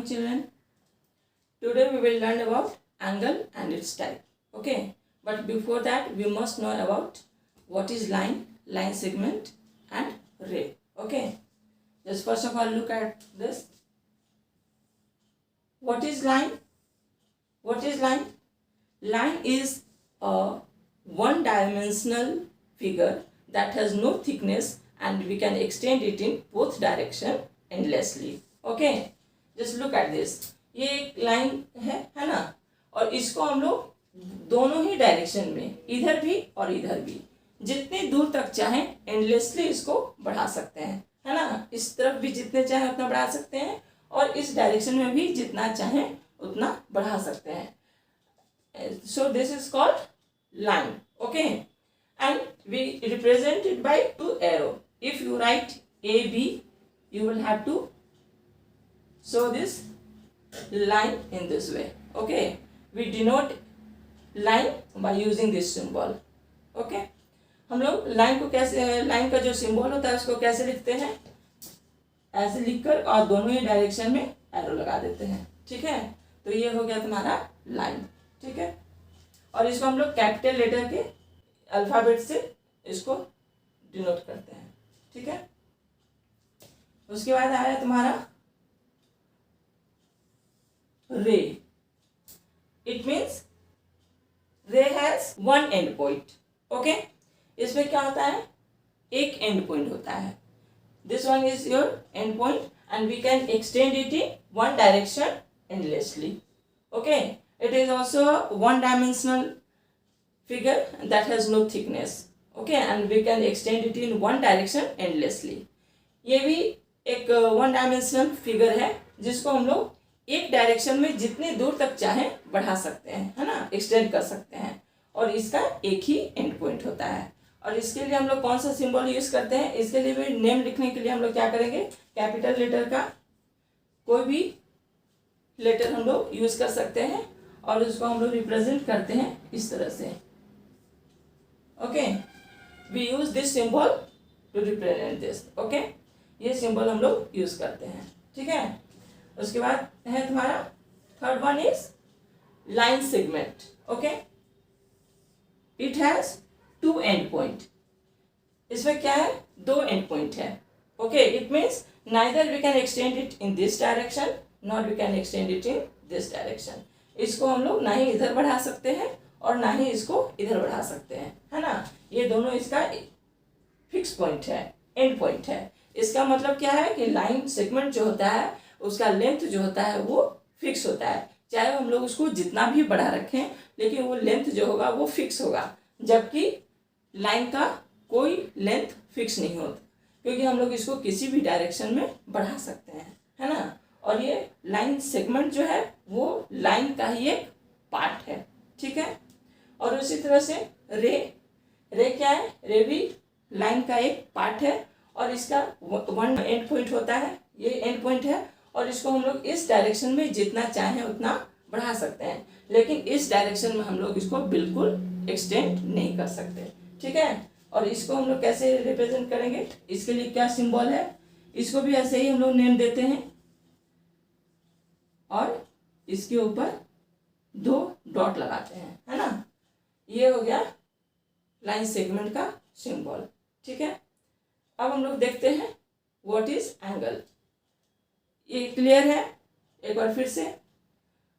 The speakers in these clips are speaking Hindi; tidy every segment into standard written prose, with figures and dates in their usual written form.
children. Today we will learn about angle and its type. Okay, but before that we must know about what is line, line segment and ray. Okay, just first of all look at this. What is line? What is line? Line is a one-dimensional figure that has no thickness and we can extend it in both direction endlessly. Okay, just look at this. ये एक लाइन है ना, और इसको हम लोग दोनों ही डायरेक्शन में, इधर भी और इधर भी, जितनी दूर तक चाहें एंडलेसली इसको बढ़ा सकते हैं, है ना. इस तरफ भी जितने चाहें उतना बढ़ा सकते हैं और इस डायरेक्शन में भी जितना चाहें उतना बढ़ा सकते हैं. So this is called line. Okay, and we represent it by two arrow. If you write AB, you will have to show this line in this way. Okay, we denote line by using this symbol. Okay, हम लोग लाइन को कैसे, लाइन का जो सिंबल होता है उसको कैसे लिखते हैं, ऐसे लिखकर और दोनों ही डायरेक्शन में एरो लगा देते हैं. ठीक है, तो ये हो गया तुम्हारा लाइन. ठीक है, और इसको हम लोग कैपिटल लेटर के अल्फाबेट से इसको डिनोट करते हैं. ठीक है, उसके बाद आया तुम्हारा ray. It means ray has one end point. Okay, इसमें क्या होता है, एक एंड पॉइंट होता है. This one is your end point and we can extend it in one direction endlessly. Okay, it is also one dimensional figure that has no thickness. Okay, and we can extend it in one direction endlessly. ये भी एक वन डायमेंशनल फिगर है जिसको हम लोग एक डायरेक्शन में जितनी दूर तक चाहें बढ़ा सकते हैं, है ना, एक्सटेंड कर सकते हैं, और इसका एक ही एंड पॉइंट होता है. और इसके लिए हम लोग कौन सा सिंबल यूज करते हैं, इसके लिए भी नेम लिखने के लिए हम लोग क्या करेंगे, कैपिटल लेटर का कोई भी लेटर हम लोग यूज कर सकते हैं और उसको हम लोग रिप्रेजेंट करते हैं इस तरह से. Okay, we use this symbol to represent this. Okay, ये सिंबल हम लोग यूज करते हैं. ठीक है, उसके बाद है तुम्हारा third one is line segment. Okay, it has two end point. इसमें क्या है, दो एंड पॉइंट है. Okay, it means neither we can extend it in this direction not we can extend it in this direction. इसको हम लोग ना ही इधर बढ़ा सकते हैं और ना ही इसको इधर बढ़ा सकते हैं, है ना. ये दोनों इसका फिक्स पॉइंट है, एंड पॉइंट है. इसका मतलब क्या है कि लाइन सेगमेंट जो होता है उसका लेंथ जो होता है वो फिक्स होता है. चाहे हम लोग उसको जितना भी बढ़ा रखें लेकिन वो लेंथ जो होगा वो फिक्स होगा, जबकि लाइन का कोई लेंथ फिक्स नहीं होता, क्योंकि हम लोग इसको किसी भी डायरेक्शन में बढ़ा सकते हैं, है ना. और ये लाइन सेगमेंट जो है वो लाइन का ही एक पार्ट है. ठीक है, और उसी तरह से रे. रे क्या है, रे भी लाइन का एक पार्ट है और इसका वन एंड पॉइंट होता है. ये एंड पॉइंट है और इसको हम लोग इस डायरेक्शन में जितना चाहें उतना बढ़ा सकते हैं, लेकिन इस डायरेक्शन में हम लोग इसको बिल्कुल एक्सटेंड नहीं कर सकते. ठीक है, और इसको हम लोग कैसे रिप्रेजेंट करेंगे, इसके लिए क्या सिंबल है, इसको भी ऐसे ही हम लोग नेम देते हैं और इसके ऊपर दो डॉट लगाते हैं, है ना. ये हो गया लाइन सेगमेंट का सिंबल. ठीक है, अब हम लोग देखते हैं व्हाट इज एंगल. ये क्लियर है, एक बार फिर से.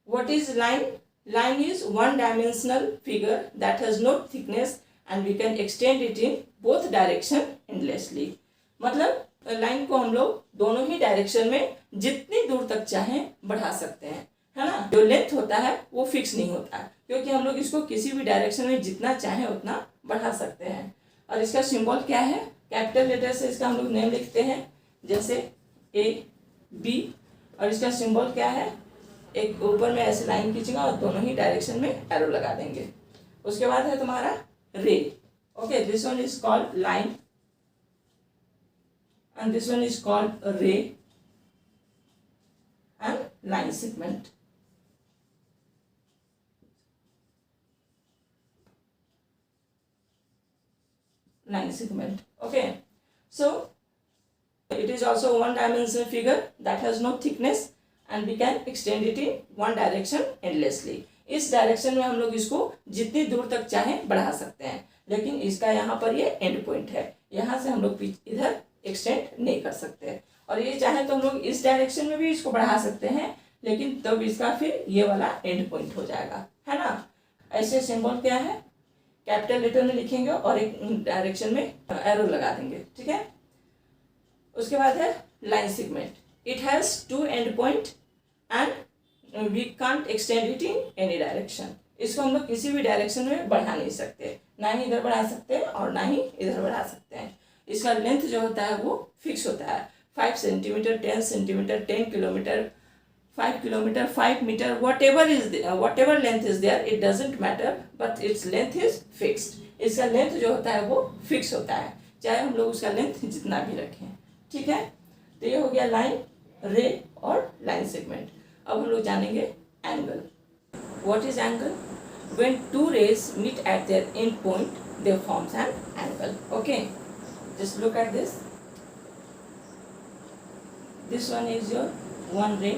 What is line? Line is one dimensional figure that has no thickness and we can extend it in both direction endlessly. मतलब लाइन को हम लोग दोनों ही डायरेक्शन में जितनी दूर तक चाहें बढ़ा सकते हैं, है ना. जो लेंथ होता है वो फिक्स नहीं होता है, क्योंकि हम लोग इसको किसी भी डायरेक्शन में जितना चाहें उतना बढ़ा सकते हैं. और इसका सिंबल क्या है, कैपिटल लेटर से इसका हम लोग नेम लिखते हैं, जैसे ए बी, और इसका सिंबल क्या है, एक ऊपर में ऐसे लाइन खींचेगा और दोनों ही डायरेक्शन में एरो लगा देंगे. उसके बाद है तुम्हारा रे. Okay, this one is called line and this one is called a ray and line segment. Line segment. Okay, so it is also one dimensional figure that has no thickness and we can extend it in one direction endlessly. इस डायरेक्शन में हम लोग इसको जितनी दूर तक चाहें बढ़ा सकते हैं, लेकिन इसका यहाँ पर ये एंड पॉइंट है, यहाँ से हम लोग इधर एक्सटेंड नहीं कर सकते। और ये चाहे तो हम लोग इस डायरेक्शन में भी इसको बढ़ा सकते हैं, लेकिन तब इसका फिर ये वाला एंड पॉइंट हो जाएगा, है ना। ऐसे सिंबल क्या है, कैपिटल लेटर में लिखेंगे और एक डायरेक्शन में एरो लगा देंगे, ठीक है। उसके बाद है line segment. It has two end point and we can't extend it in any direction. इसको हम लोग किसी भी डायरेक्शन में बढ़ा नहीं सकते, ना ही इधर बढ़ा सकते हैं और ना ही इधर बढ़ा सकते हैं। इसका लेंथ जो होता है वो फिक्स होता है, 5 centimetre, 10 centimetre, 10 kilometre, 5 kilometre, 5 metre, whatever length is there, it doesn't matter, but its length is fixed. इसका लेंथ जो होता है वो फिक्स होता है, चाहे हम लोग उसका लेंथ जितना भी रखें, ठीक है। तो ये हो गया लाइन, रे और लाइन सेगमेंट। अब हम लोग जानेंगे angle. What is angle? When two rays meet at their end point, they forms an angle. Okay, just look at this. This one is your one ray.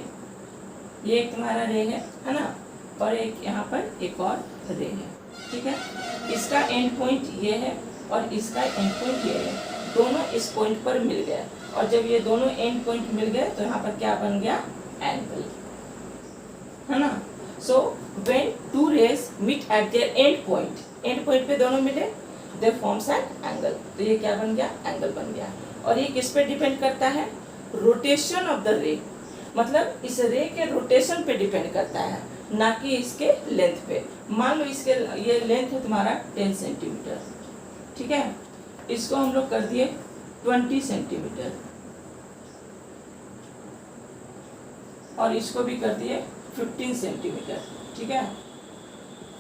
ये एक तुम्हारा रे है ना, और एक यहाँ पर एक और रे है, ठीक है। इसका एंड पॉइंट ये है और इसका एंड पॉइंट ये है, दोनों इस पॉइंट पर मिल गए, और जब ये दोनों एंड पॉइंट मिल गए तो यहाँ पर क्या बन गया, एंगल, है ना। So when two rays meet at their end point पे दोनों मिले, दे फॉर्म्स एन एंगल। तो ये क्या बन गया, एंगल बन गया। और ये किस पे डिपेंड करता है, रोटेशन ऑफ द रे, मतलब इस रे के रोटेशन पे डिपेंड करता है, ना कि इसके लेंथ पे। मान लो इसके ये लेंथ है तुम्हारा 10 सेंटीमीटर, ठीक है, इसको हम लोग कर दिए 20 सेंटीमीटर और इसको भी कर दिए 15 सेंटीमीटर, ठीक है,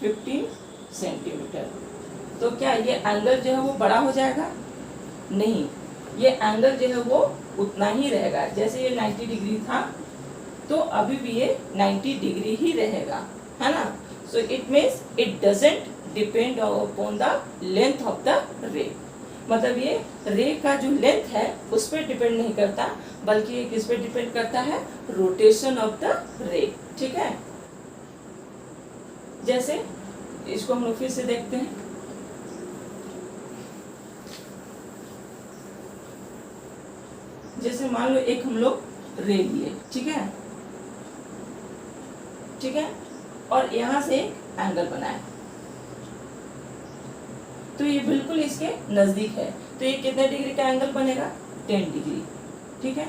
15 सेंटीमीटर। तो क्या ये एंगल जो है वो बड़ा हो जाएगा, नहीं, ये एंगल जो है वो उतना ही रहेगा। जैसे ये 90 डिग्री था तो अभी भी ये 90 डिग्री ही रहेगा, है ना। So it means it doesn't depend upon the length of the रे, मतलब ये रे का जो लेंथ है उस पर डिपेंड नहीं करता, बल्कि ये किस पे डिपेंड करता है, रोटेशन ऑफ द रे, ठीक है। जैसे इसको हम लोग फिर से देखते हैं, जैसे मान लो एक हम लोग रे लिए, ठीक है, ठीक है, और यहां से एक एंगल बनाए, तो ये बिल्कुल इसके नजदीक है, तो ये कितने डिग्री का एंगल बनेगा, 10 डिग्री, ठीक है।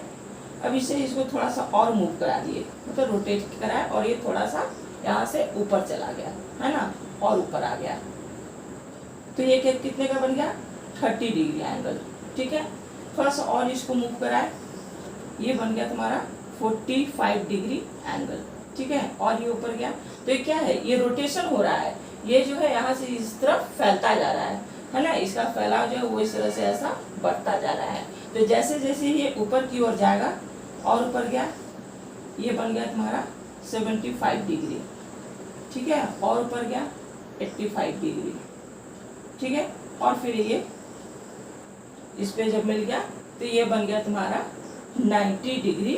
अब इसे इसको थोड़ा सा और मूव करा दिए, मतलब रोटेट कराए, और ये थोड़ा सा यहाँ से ऊपर चला गया, है ना, और ऊपर आ गया, तो ये कितने का बन गया, 30 डिग्री एंगल, ठीक है। थोड़ा सा और इसको मूव कराए, ये बन गया तुम्हारा 45 डिग्री एंगल, ठीक है, और ये ऊपर गया, तो ये क्या है, ये रोटेशन हो रहा है, ये जो है यहाँ से इस तरफ फैलता जा रहा है ना, इसका फैलाव जो है वो इस तरह से ऐसा बढ़ता जा रहा है। तो जैसे जैसे ये ऊपर की ओर जाएगा और ऊपर गया, ये बन गया तुम्हारा 75 डिग्री, ठीक है, और ऊपर गया 85 डिग्री, ठीक है, और फिर ये इस पे जब मिल गया तो ये बन गया तुम्हारा 90 degree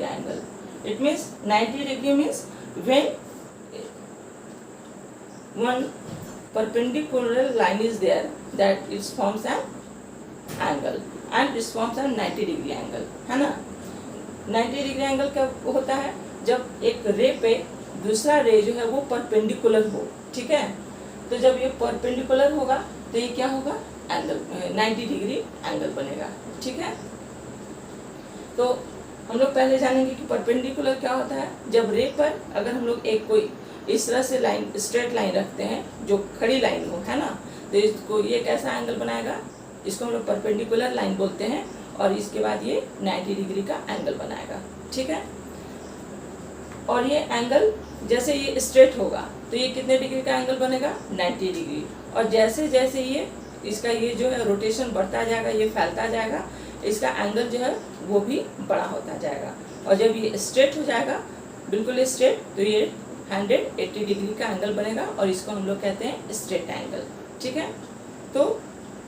angle. It means 90 degree means when one perpendicular line is there that it forms an angle and it forms a 90 degree angle, है ना। 90 डिग्री एंगल कब होता है, जब एक रे पे दूसरा रे जो है वो परपेंडिकुलर हो, ठीक है। तो जब ये परपेंडिकुलर होगा तो ये क्या होगा, एंगल 90 डिग्री एंगल बनेगा, ठीक है। तो हम लोग पहले जानेंगे कि परपेंडिकुलर क्या होता है। जब रे पर अगर हम लोग एक कोई इस तरह से लाइन, स्ट्रेट लाइन रखते हैं जो खड़ी लाइन हो, है ना, तो इसको ये कैसा एंगल बनाएगा, इसको हम लोग परपेंडिकुलर लाइन बोलते हैं, और इसके बाद ये 90 डिग्री का एंगल बनाएगा, ठीक है। और ये एंगल जैसे ये स्ट्रेट होगा तो ये कितने डिग्री का एंगल बनेगा, 90 डिग्री, और जैसे जैसे ये इसका ये जो है रोटेशन बढ़ता जाएगा, ये फैलता जाएगा, इसका एंगल जो है वो भी बड़ा होता जाएगा, और जब ये स्ट्रेट हो जाएगा बिल्कुल स्ट्रेट, तो ये 180 डिग्री का एंगल बनेगा, और इसको हम लोग कहते हैं स्ट्रेट एंगल, ठीक है। तो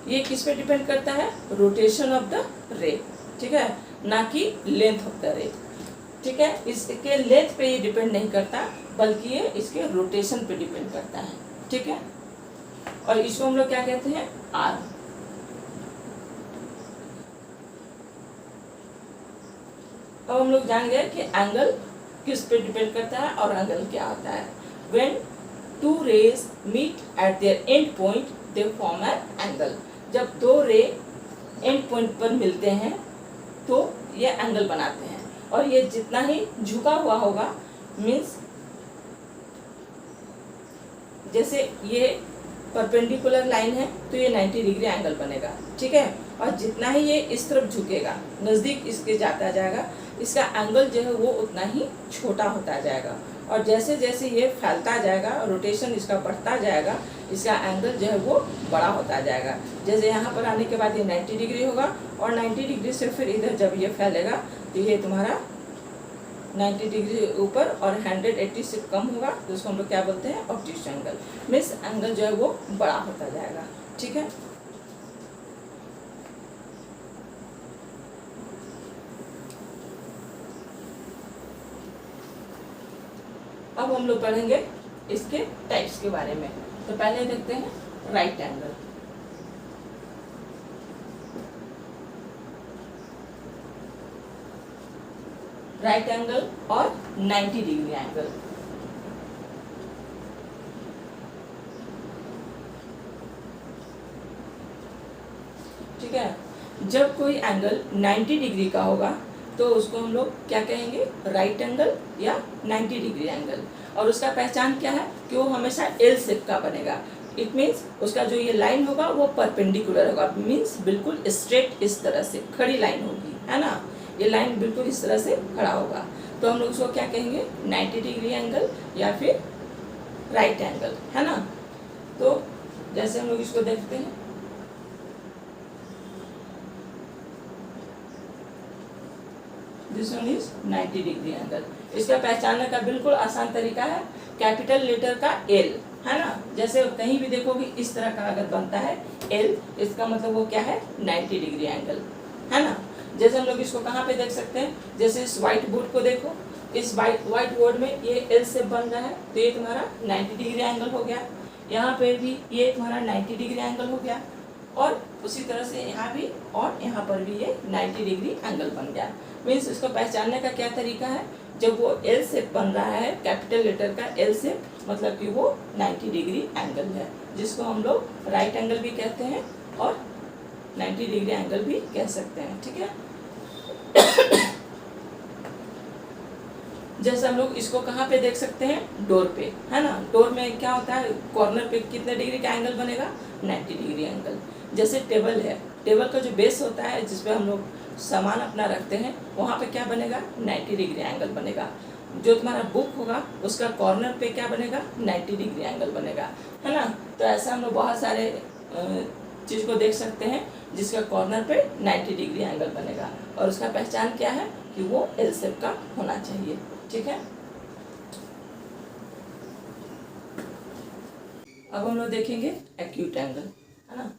ये किस पे डिपेंड करता है, रोटेशन ऑफ द रे, ठीक है, ना कि लेंथ ऑफ द रे। ठीक है, इसके लेंथ पे ये डिपेंड नहीं करता, बल्कि ये इसके रोटेशन पे डिपेंड करता है। ठीक है, और इसको हम लोग क्या कहते हैं, आर। अब हम लोग जान गए कि एंगल किस पे डिपेंड करता है और एंगल क्या होता है। When two rays meet at their end point they form an angle. जब दो रे एंड पॉइंट पर मिलते हैं तो ये एंगल बनाते हैं, और ये जितना ही झुका हुआ होगा, मीन्स जैसे ये परपेंडिकुलर लाइन है तो ये 90 डिग्री एंगल बनेगा। ठीक है, और जितना ही ये इस तरफ झुकेगा, नज़दीक इसके जाता जाएगा, इसका एंगल जो है वो उतना ही छोटा होता जाएगा। और जैसे जैसे ये फैलता जाएगा, रोटेशन इसका बढ़ता जाएगा, इसका एंगल जो है वो बड़ा होता जाएगा। जैसे यहाँ पर आने के बाद ये 90 डिग्री होगा, और 90 डिग्री से फिर इधर जब ये फैलेगा तो ये तुम्हारा 90 डिग्री ऊपर और 180 से कम होगा, तो उसको हम लोग क्या बोलते हैं, ऑब्ट्यूज एंगल। मीन्स एंगल जो है वो बड़ा होता जाएगा। ठीक है, अब हम लोग पढ़ेंगे इसके टाइप्स के बारे में। तो पहले देखते हैं राइट एंगल। राइट एंगल और 90 डिग्री एंगल। ठीक है, जब कोई एंगल 90 डिग्री का होगा तो उसको हम लोग क्या कहेंगे, राइट एंगल या 90 डिग्री एंगल। और उसका पहचान क्या है कि वो हमेशा एल शेप का बनेगा। इट मीन्स उसका जो ये लाइन होगा वो परपेंडिकुलर होगा, मीन्स बिल्कुल स्ट्रेट इस तरह से खड़ी लाइन होगी, है ना। ये लाइन बिल्कुल इस तरह से खड़ा होगा, तो हम लोग उसको क्या कहेंगे, 90 डिग्री एंगल या फिर राइट एंगल, है ना। तो जैसे हम लोग इसको देखते हैं, this one is 90 degree angle. इसका पहचानने का बिल्कुल आसान तरीका है, कैपिटल लेटर का एल, है ना। जैसे कहीं भी देखोगे इस तरह का अगर बनता है एल, इसका मतलब वो क्या है, 90 डिग्री एंगल, है ना। जैसे हम लोग इसको कहाँ पे देख सकते हैं, जैसे इस व्हाइट बोर्ड को देखो, इस व्हाइट बोर्ड में ये एल शेप बन रहा है, तो ये तुम्हारा 90 डिग्री एंगल हो गया। यहाँ पे भी ये तुम्हारा 90 डिग्री एंगल हो गया, और उसी तरह से यहाँ भी और यहाँ पर भी ये 90 डिग्री एंगल बन गया। मीन्स इसको पहचानने का क्या तरीका है, जब वो एल शेप बन रहा है, कैपिटल लेटर का एल शेप, मतलब कि वो 90 डिग्री एंगल है, जिसको हम लोग राइट एंगल भी कहते हैं और 90 डिग्री एंगल भी कह सकते हैं। ठीक है, जैसे हम लोग इसको कहाँ पे देख सकते हैं, डोर पे, है ना। डोर में क्या होता है, कॉर्नर पे कितने डिग्री का एंगल बनेगा, 90 डिग्री एंगल। जैसे टेबल है, टेबल का जो बेस होता है जिसपे हम लोग सामान अपना रखते हैं, वहाँ पे क्या बनेगा, 90 डिग्री एंगल बनेगा। जो तुम्हारा बुक होगा उसका कॉर्नर पे क्या बनेगा, 90 डिग्री एंगल बनेगा, है ना। तो ऐसा हम लोग बहुत सारे चीज़ को देख सकते हैं जिसका कॉर्नर पे 90 डिग्री एंगल बनेगा, और उसका पहचान क्या है कि वो एल शेप का होना चाहिए। ठीक है, अब हम लोग देखेंगे एक्यूट एंगल, है ना।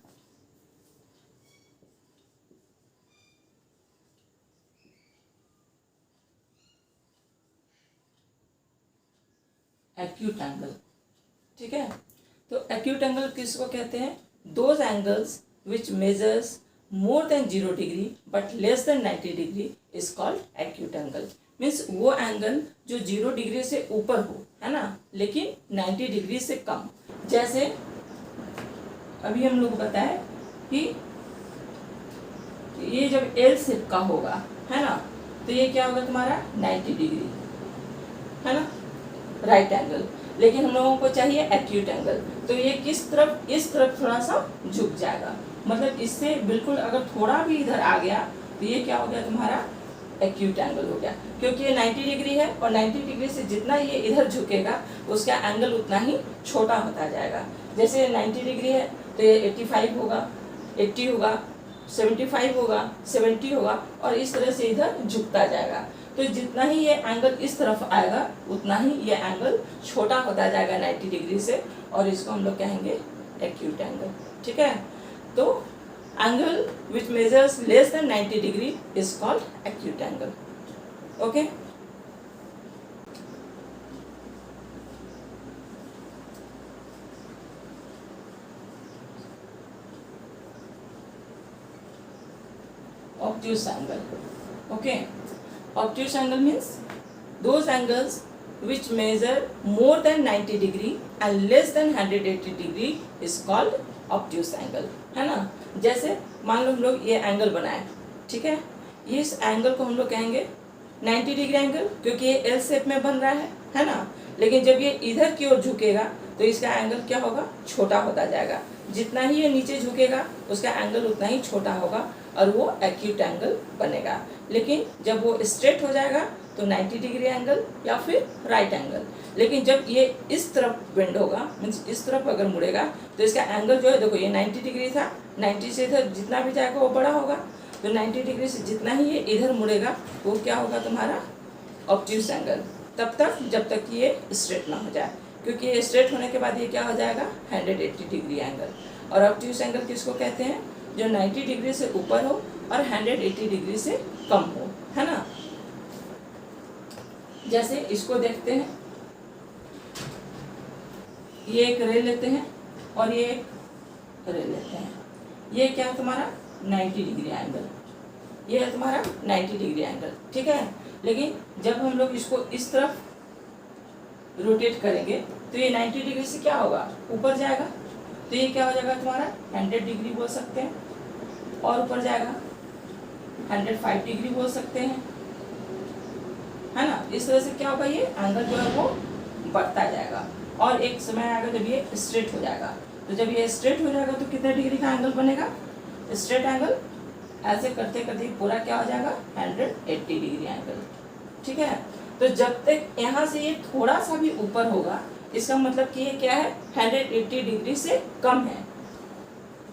एक्यूट एंगल, ठीक है। तो एक्यूट एंगल किसको कहते हैं, those angles which measures more than 0 degree but less than 90 degree is called acute angle. Means वो एंगल जो 0 डिग्री से ऊपर हो, है ना, लेकिन 90 डिग्री से कम। जैसे अभी हम लोग बताएं कि ये जब एल शेप का होगा, है ना, तो ये क्या होगा तुम्हारा 90 डिग्री, है ना, राइट एंगल। लेकिन हम लोगों को चाहिए एक्यूट एंगल, तो ये किस तरफ, इस तरफ थोड़ा सा झुक जाएगा, मतलब इससे बिल्कुल अगर थोड़ा भी इधर आ गया तो ये क्या हो गया तुम्हारा एक्यूट एंगल हो गया, क्योंकि ये 90 डिग्री है, और 90 डिग्री से जितना ये इधर झुकेगा उसका एंगल उतना ही छोटा होता जाएगा। जैसे 90 डिग्री है तो ये 85 होगा, 80 होगा, 75 होगा, 70 होगा, और इस तरह से इधर झुकता जाएगा। तो जितना ही ये एंगल इस तरफ आएगा उतना ही ये एंगल छोटा होता जाएगा 90 डिग्री से, और इसको हम लोग कहेंगे एक्यूट एंगल। ठीक है, तो angle which measures less than 90 degree is called acute angle. Okay, obtuse angle. Okay, obtuse angle means those angles which measure more than 90 degree and less than 180 degree is called obtuse angle, है ना। जैसे मान लो हम लोग ये एंगल बनाए, ठीक है, इस एंगल को हम लोग कहेंगे 90 डिग्री एंगल, क्योंकि ये एल शेप में बन रहा है ना। लेकिन जब ये इधर की ओर झुकेगा तो इसका एंगल क्या होगा, छोटा होता जाएगा। जितना ही ये नीचे झुकेगा उसका एंगल उतना ही छोटा होगा और वो एक्यूट एंगल बनेगा। लेकिन जब वो स्ट्रेट हो जाएगा तो 90 डिग्री एंगल या फिर राइट एंगल। लेकिन जब ये इस तरफ बेंड होगा, मीन्स इस तरफ अगर मुड़ेगा तो इसका एंगल जो है, देखो ये 90 डिग्री था, 90 से इधर जितना भी जाएगा वो बड़ा होगा, तो 90 डिग्री से जितना ही ये इधर मुड़ेगा वो क्या होगा तुम्हारा ऑब्ट्यूस एंगल, तब तक जब तक कि ये स्ट्रेट ना हो जाए, क्योंकि ये स्ट्रेट होने के बाद ये क्या हो जाएगा 180 डिग्री एंगल। और ऑब्ट्यूस एंगल किसको कहते हैं, जो 90 डिग्री से ऊपर हो और 180 डिग्री से कम हो, है ना। जैसे इसको देखते हैं, ये एक रे लेते हैं और ये एक रे लेते हैं, ये क्या है तुम्हारा 90 डिग्री एंगल, ये है तुम्हारा 90 डिग्री एंगल, ठीक है। लेकिन जब हम लोग इसको इस तरफ रोटेट करेंगे तो ये 90 डिग्री से क्या होगा, ऊपर जाएगा, तो ये क्या हो जाएगा तुम्हारा 100 डिग्री बोल सकते हैं, और ऊपर जाएगा 105 डिग्री बोल सकते हैं, है ना। इस तरह से क्या होगा, ये एंगल जो है वो बढ़ता जाएगा और एक समय आएगा जब ये स्ट्रेट हो जाएगा। तो जब ये स्ट्रेट हो जाएगा तो कितने डिग्री का एंगल बनेगा, स्ट्रेट एंगल। ऐसे करते करते पूरा क्या हो जाएगा 180 डिग्री एंगल, ठीक है। तो जब तक यहाँ से ये थोड़ा सा भी ऊपर होगा, इसका मतलब कि ये क्या है 180 डिग्री से कम है,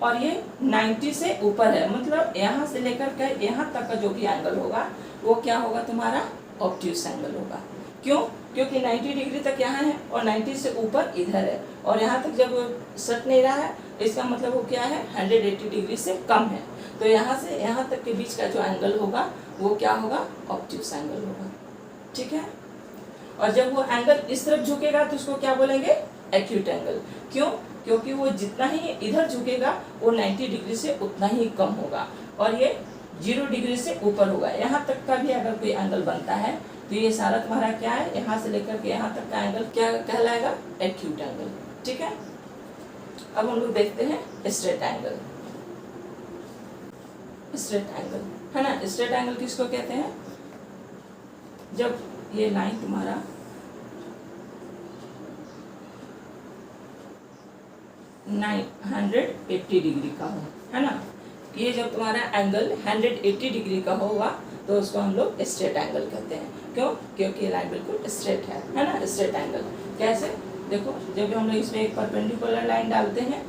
और ये 90 से ऊपर है, मतलब यहाँ से लेकर के यहाँ तक का जो भी एंगल होगा वो क्या होगा तुम्हारा ऑब्ट्यूस एंगल होगा। क्यों, क्योंकि 90 डिग्री तक यहाँ है और 90 से ऊपर इधर है, और यहाँ तक जब सट नहीं रहा है इसका मतलब वो क्या है 180 डिग्री से कम है। तो यहाँ से यहाँ तक के बीच का जो एंगल होगा वो क्या होगा ऑब्ट्यूस एंगल होगा, ठीक है। और जब वो एंगल इस तरफ झुकेगा तो उसको क्या बोलेंगे एक्यूट एंगल। क्यों, क्योंकि वो जितना ही इधर झुकेगा वो 90 डिग्री से उतना ही कम होगा, और ये 0 डिग्री से ऊपर होगा। यहाँ तक का भी अगर कोई एंगल बनता है तो ये सारा तुम्हारा क्या है, यहाँ से लेकर के यहाँ तक का एंगल क्या कहलाएगा एक्यूट एंगल, ठीक है। अब हम लोग देखते हैं स्ट्रेट एंगल। स्ट्रेट एंगल है ना, स्ट्रेट एंगल किसको कहते हैं, जब ये लाइन तुम्हारा नाइन 180 डिग्री का हो, है ना। ये जब तुम्हारा एंगल 180 डिग्री का होगा तो उसको हम लोग स्ट्रेट एंगल कहते हैं। क्यों, क्योंकि ये लाइन बिल्कुल स्ट्रेट है ना। स्ट्रेट एंगल कैसे, देखो जब हम लोग इसमें एक परपेंडिकुलर लाइन डालते हैं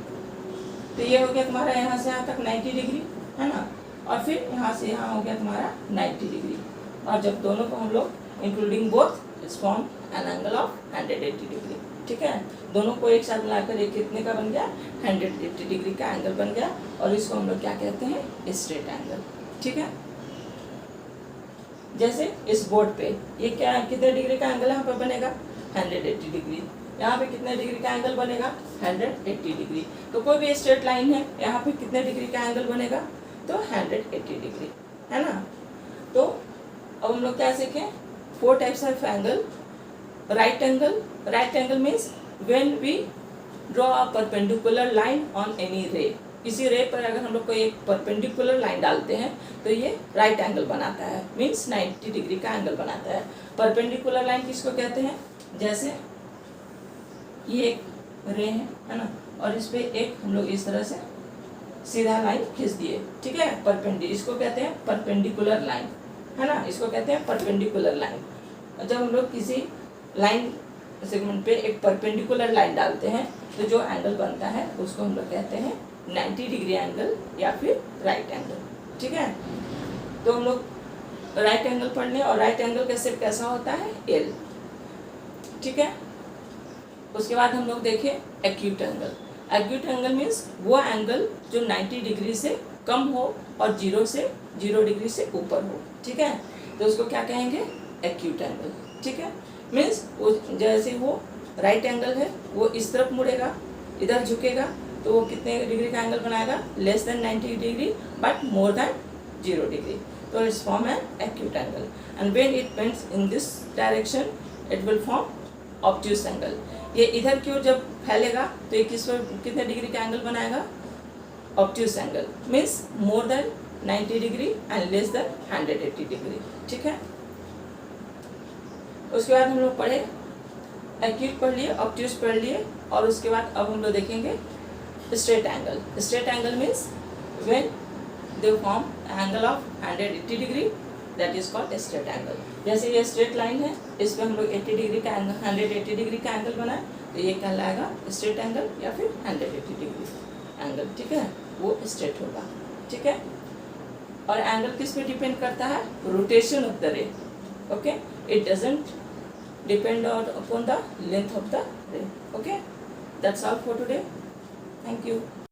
तो ये हो गया तुम्हारा यहाँ से यहाँ तक 90 डिग्री, है ना, और फिर यहाँ से यहाँ हो गया तुम्हारा 90 डिग्री, और जब दोनों को हम लोग including both it's form an angle of 180 degree, ठीक है। दोनों को एक साथ मिलाकर एक कितने का बन गया 180 डिग्री का एंगल बन गया, और इसको हम लोग क्या कहते हैं स्ट्रेट एंगल, ठीक है। जैसे इस बोर्ड पे ये क्या कितने डिग्री का एंगल यहाँ पर बनेगा 180 डिग्री, यहाँ पे कितने डिग्री का एंगल बनेगा 180 डिग्री। तो कोई भी स्ट्रेट लाइन है यहाँ पे कितने डिग्री का एंगल बनेगा तो 180 डिग्री, है ना। तो अब हम लोग क्या सीखें 4 types of angle. Right angle, right angle means when we draw a perpendicular line on any ray. किसी रे पर अगर हम लोग को एक परपेंडिकुलर लाइन डालते हैं तो ये राइट एंगल बनाता है, मीन्स 90 डिग्री का एंगल बनाता है। परपेंडिकुलर लाइन किसको कहते हैं, जैसे ये एक रे है ना, और इस पे एक हम लोग इस तरह से सीधा लाइन खींच दिए, ठीक है, इसको कहते हैं परपेंडिकुलर लाइन, है ना, इसको कहते हैं परपेंडिकुलर लाइन। जब हम लोग किसी लाइन सेगमेंट पे एक परपेंडिकुलर लाइन डालते हैं तो जो एंगल बनता है उसको हम लोग कहते हैं 90 डिग्री एंगल या फिर राइट एंगल, ठीक है। तो हम लोग राइट एंगल पढ़ लें, और राइट एंगल का शेप कैसा होता है एल, ठीक है। उसके बाद हम लोग देखें acute angle. Acute angle means वो एंगल जो 90 डिग्री से कम हो और 0 डिग्री से ऊपर हो, ठीक है, तो उसको क्या कहेंगे एक्यूट एंगल, ठीक है। मीन्स जैसे वो राइट एंगल है वो इस तरफ मुड़ेगा, इधर झुकेगा, तो वो कितने डिग्री का एंगल बनाएगा less than 90 degree but more than 0 degree. So it's form an acute angle. And when it bends in this direction, it will form obtuse angle. ये इधर की ओर जब फैलेगा तो ये किस पर कितने डिग्री का एंगल बनाएगा? obtuse angle. Means more than 90 degree and less than 180 degree. ठीक है. उसके बाद हम लोग पढ़े एक्यूट पढ़ लिए, ऑब्ट्यूज पढ़ लिए, और उसके बाद अब हम लोग देखेंगे straight angle. Straight angle means when they form angle of 180 degree, that is called straight angle. जैसे ये स्ट्रेट लाइन है, इस पे हम लोग 80 डिग्री का एंगल 180 डिग्री का एंगल बनाए तो ये कहलाएगा स्ट्रेट एंगल या फिर 180 डिग्री एंगल. ठीक है, वो स्ट्रेट होगा. ठीक है. और एंगल किस पे डिपेंड करता है? रोटेशन ऑफ द रे. Okay, it doesn't depend upon the length of the ray. Okay, that's all for today. Thank you.